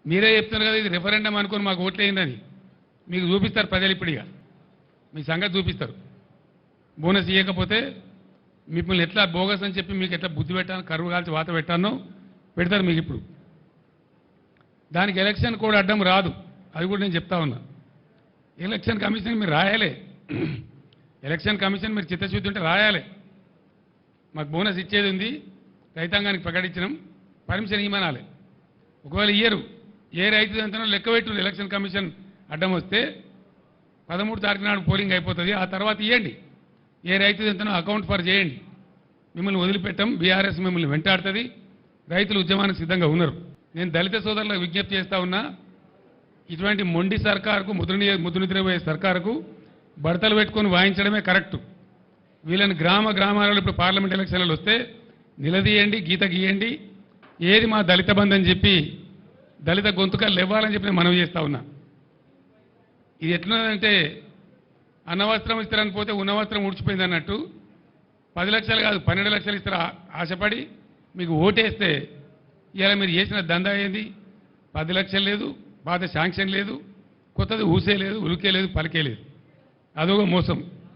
మీరే చెప్తున్నారు కదా ఇది రెఫరెండం అనుకుని మాకు ఓట్లేయిందని మీకు చూపిస్తారు ప్రజలు ఇప్పుడిగా మీ సంగతి చూపిస్తారు బోనస్ ఇవ్వకపోతే మిమ్మల్ని ఎట్లా బోగస్ అని చెప్పి మీకు ఎట్లా బుద్ధి పెట్టాను కరువు కాల్చి వాత పెట్టానో పెడతారు మీకు ఇప్పుడు దానికి ఎలక్షన్ కూడా అడ్డం రాదు అది కూడా నేను చెప్తా ఉన్నా ఎలక్షన్ కమిషన్ మీరు రాయాలి ఎలక్షన్ కమిషన్ మీరు చిత్తశుద్ధి ఉంటే రాయాలి మాకు బోనస్ ఇచ్చేది ఉంది రైతాంగానికి ప్రకటించడం పర్మిషన్ ఇవ్వనాలి ఒకవేళ ఇయ్యరు ఏ రైతు ఎంతనో లెక్క పెట్టు ఎలక్షన్ కమిషన్ అడ్డం వస్తే 13 తారీఖు నాడు పోలింగ్ అయిపోతుంది ఆ తర్వాత ఇవ్వండి ఏ రైతు ఎంతనో అకౌంట్ ఫర్ చేయండి మిమ్మల్ని వదిలిపెట్టం బీఆర్ఎస్ మిమ్మల్ని వెంటాడుతుంది రైతులు ఉద్యమానికి సిద్ధంగా ఉన్నారు నేను దళిత సోదరులకు విజ్ఞప్తి చేస్తా ఉన్నా ఇటువంటి మొండి సర్కారుకు ముద్దునిద్రపోయే సర్కారుకు బడతలు పెట్టుకొని వాయించడమే కరెక్ట్ వీళ్ళని గ్రామాలలో ఇప్పుడు పార్లమెంట్ ఎలక్షన్లు వస్తే నిలదీయండి గీత గీయండి ఏది మా దళిత బంధు అని చెప్పి దళిత గొంతుకలు ఇవ్వాలని చెప్పి నేను మనవి చేస్తా ఉన్నా ఇది ఎట్లున్నదంటే అన్నవస్త్రం ఇస్తారని పోతే ఉన్నవస్త్రం ఊడ్చిపోయింది అన్నట్టు 10 లక్షలు కాదు 12 లక్షలు ఇస్తారా ఆశపడి మీకు ఓటేస్తే ఇలా మీరు చేసిన దందా ఏంది 10 లక్షలు లేదు పాత శాంక్షన్ లేదు కొత్తది ఊసే లేదు ఉలికే లేదు పలికే లేదు అదొక మోసం